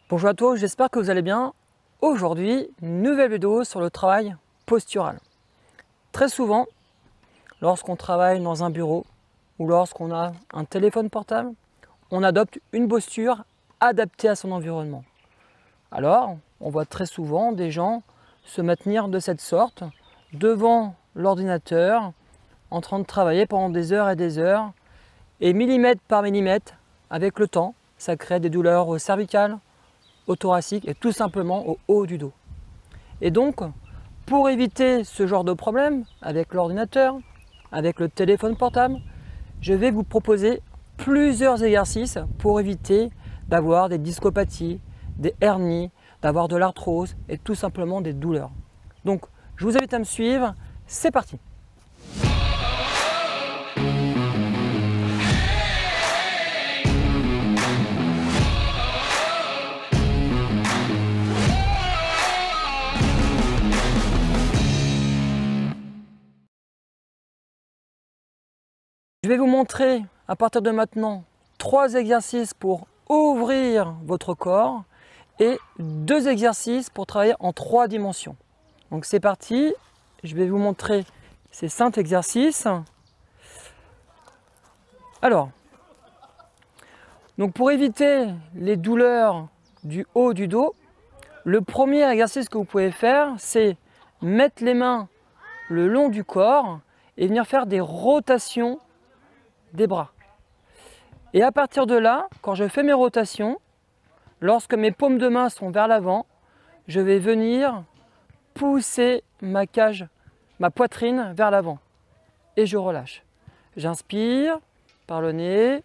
Bonjour à tous, j'espère que vous allez bien. Aujourd'hui, nouvelle vidéo sur le travail postural. Très souvent, lorsqu'on travaille dans un bureau ou lorsqu'on a un téléphone portable, on adopte une posture adaptée à son environnement. Alors, on voit très souvent des gens se maintenir de cette sorte devant l'ordinateur en train de travailler pendant des heures et millimètre par millimètre, avec le temps, ça crée des douleurs au cervical, au thoracique et tout simplement au haut du dos. Et donc, pour éviter ce genre de problème avec l'ordinateur, avec le téléphone portable, je vais vous proposer plusieurs exercices pour éviter d'avoir des discopathies, des hernies, d'avoir de l'arthrose et tout simplement des douleurs. Donc, je vous invite à me suivre, c'est parti! Je vais vous montrer à partir de maintenant 3 exercices pour ouvrir votre corps et 2 exercices pour travailler en 3 dimensions. Donc c'est parti, je vais vous montrer ces 5 exercices. Alors, donc pour éviter les douleurs du haut du dos, le premier exercice que vous pouvez faire, c'est mettre les mains le long du corps et venir faire des rotations des bras. Et à partir de là, quand je fais mes rotations, lorsque mes paumes de main sont vers l'avant, je vais venir pousser ma cage, ma poitrine vers l'avant. Et je relâche. J'inspire par le nez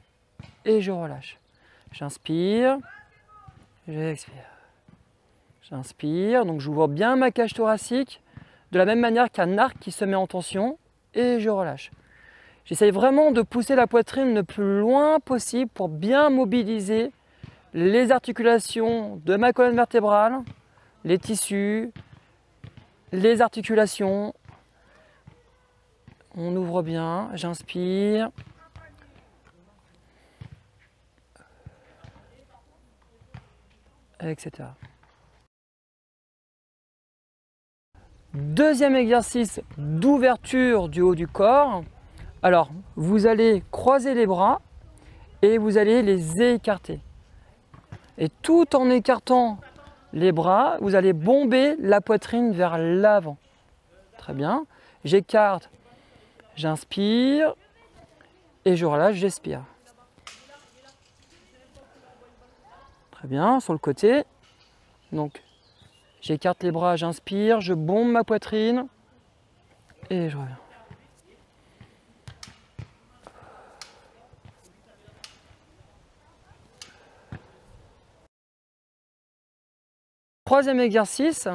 et je relâche. J'inspire, j'expire. J'inspire, donc j'ouvre bien ma cage thoracique, de la même manière qu'un arc qui se met en tension, et je relâche. J'essaye vraiment de pousser la poitrine le plus loin possible pour bien mobiliser les articulations de ma colonne vertébrale, les tissus, les articulations. On ouvre bien, j'inspire. Etc. Deuxième exercice d'ouverture du haut du corps. Alors, vous allez croiser les bras et vous allez les écarter. Et tout en écartant les bras, vous allez bomber la poitrine vers l'avant. Très bien. J'écarte, j'inspire et je relâche, j'expire. Très bien, sur le côté. Donc, j'écarte les bras, j'inspire, je bombe ma poitrine et je reviens. Troisième exercice,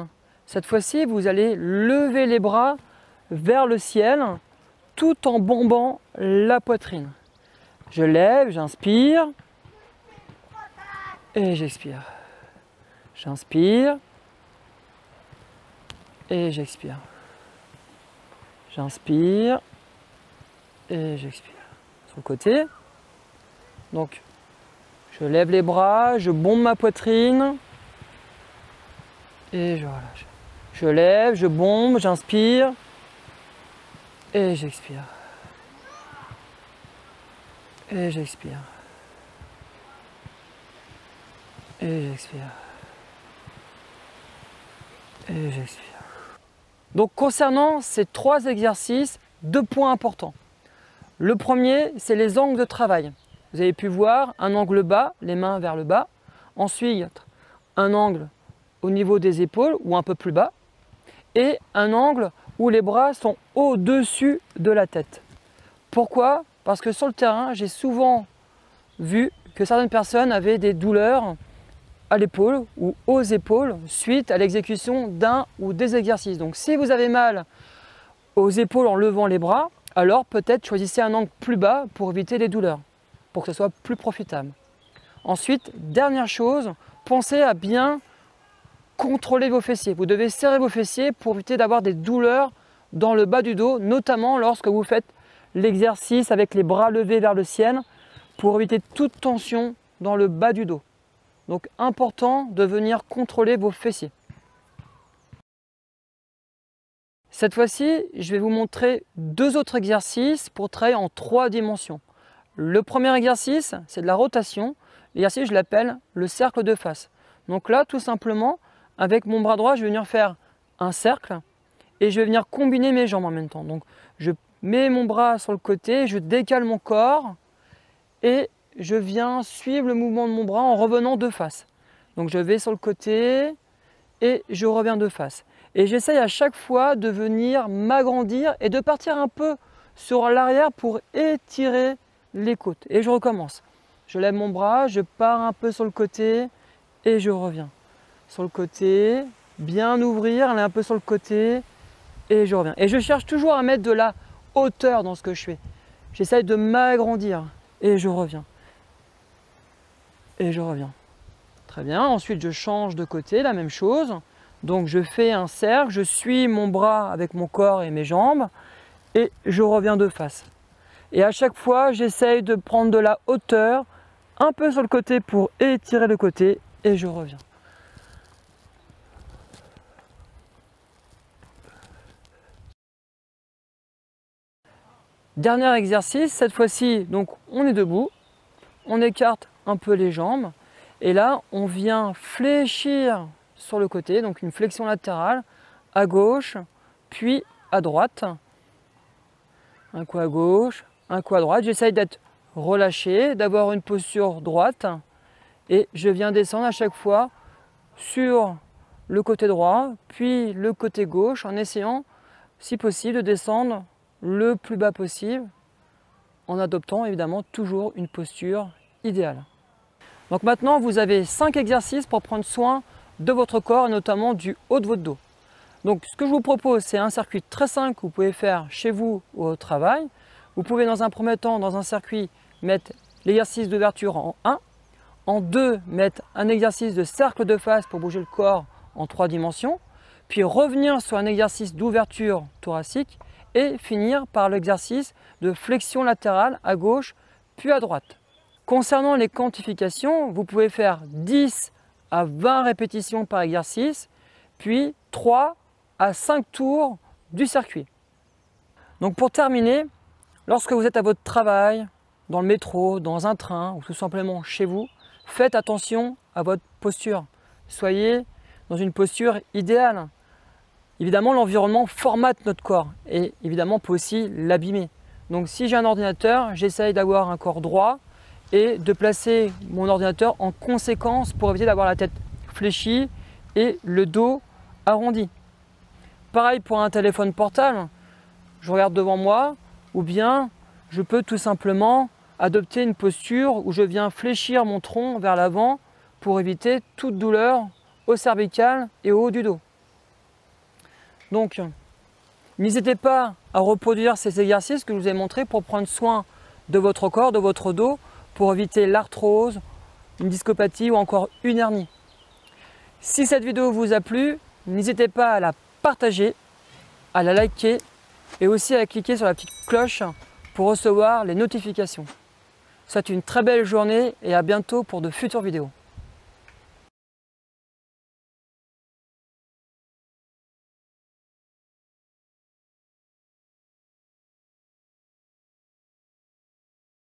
cette fois-ci, vous allez lever les bras vers le ciel tout en bombant la poitrine. Je lève, j'inspire et j'expire. J'inspire et j'expire. J'inspire et j'expire. Sur le côté. Donc, je lève les bras, je bombe ma poitrine. Et je relâche. Je lève, je bombe, j'inspire et j'expire. Et j'expire. Et j'expire. Et j'expire. Donc concernant ces 3 exercices, 2 points importants. Le premier, c'est les angles de travail. Vous avez pu voir un angle bas, les mains vers le bas. Ensuite, un angle au niveau des épaules ou un peu plus bas, et un angle où les bras sont au-dessus de la tête. Pourquoi? Parce que sur le terrain, j'ai souvent vu que certaines personnes avaient des douleurs à l'épaule ou aux épaules suite à l'exécution d'un ou des exercices. Donc si vous avez mal aux épaules en levant les bras, alors peut-être choisissez un angle plus bas pour éviter les douleurs, pour que ce soit plus profitable. Ensuite, dernière chose, pensez à bien contrôlez vos fessiers. Vous devez serrer vos fessiers pour éviter d'avoir des douleurs dans le bas du dos, notamment lorsque vous faites l'exercice avec les bras levés vers le ciel pour éviter toute tension dans le bas du dos. Donc important de venir contrôler vos fessiers. Cette fois-ci, je vais vous montrer 2 autres exercices pour travailler en 3 dimensions. Le premier exercice, c'est de la rotation. L'exercice, je l'appelle le cercle de face. Donc là, tout simplement, avec mon bras droit, je vais venir faire un cercle et je vais venir combiner mes jambes en même temps. Donc je mets mon bras sur le côté, je décale mon corps et je viens suivre le mouvement de mon bras en revenant de face. Donc je vais sur le côté et je reviens de face. Et j'essaye à chaque fois de venir m'agrandir et de partir un peu sur l'arrière pour étirer les côtes. Et je recommence. Je lève mon bras, je pars un peu sur le côté et je reviens. Sur le côté, bien ouvrir, aller un peu sur le côté et je reviens. Et je cherche toujours à mettre de la hauteur dans ce que je fais. J'essaye de m'agrandir et je reviens. Et je reviens. Très bien. Ensuite, je change de côté, la même chose. Donc je fais un cercle, je suis mon bras avec mon corps et mes jambes et je reviens de face. Et à chaque fois, j'essaye de prendre de la hauteur, un peu sur le côté pour étirer le côté et je reviens. Dernier exercice, cette fois-ci, donc on est debout, on écarte un peu les jambes et là, on vient fléchir sur le côté, donc une flexion latérale à gauche, puis à droite. Un coup à gauche, un coup à droite. J'essaye d'être relâché, d'avoir une posture droite et je viens descendre à chaque fois sur le côté droit, puis le côté gauche en essayant, si possible, de descendre le plus bas possible en adoptant évidemment toujours une posture idéale. Donc maintenant, vous avez 5 exercices pour prendre soin de votre corps et notamment du haut de votre dos. Donc ce que je vous propose, c'est un circuit très simple que vous pouvez faire chez vous ou au travail. Vous pouvez dans un premier temps, dans un circuit, mettre l'exercice d'ouverture en 1. En 2, mettre un exercice de cercle de face pour bouger le corps en 3 dimensions. Puis revenir sur un exercice d'ouverture thoracique et finir par l'exercice de flexion latérale à gauche puis à droite. Concernant les quantifications, vous pouvez faire 10 à 20 répétitions par exercice, puis 3 à 5 tours du circuit. Donc pour terminer, lorsque vous êtes à votre travail, dans le métro, dans un train ou tout simplement chez vous, faites attention à votre posture. Soyez dans une posture idéale. Évidemment, l'environnement formate notre corps et évidemment peut aussi l'abîmer. Donc si j'ai un ordinateur, j'essaye d'avoir un corps droit et de placer mon ordinateur en conséquence pour éviter d'avoir la tête fléchie et le dos arrondi. Pareil pour un téléphone portable, je regarde devant moi ou bien je peux tout simplement adopter une posture où je viens fléchir mon tronc vers l'avant pour éviter toute douleur au cervical et au haut du dos. Donc, n'hésitez pas à reproduire ces exercices que je vous ai montrés pour prendre soin de votre corps, de votre dos, pour éviter l'arthrose, une discopathie ou encore une hernie. Si cette vidéo vous a plu, n'hésitez pas à la partager, à la liker et aussi à cliquer sur la petite cloche pour recevoir les notifications. Je vous souhaite une très belle journée et à bientôt pour de futures vidéos.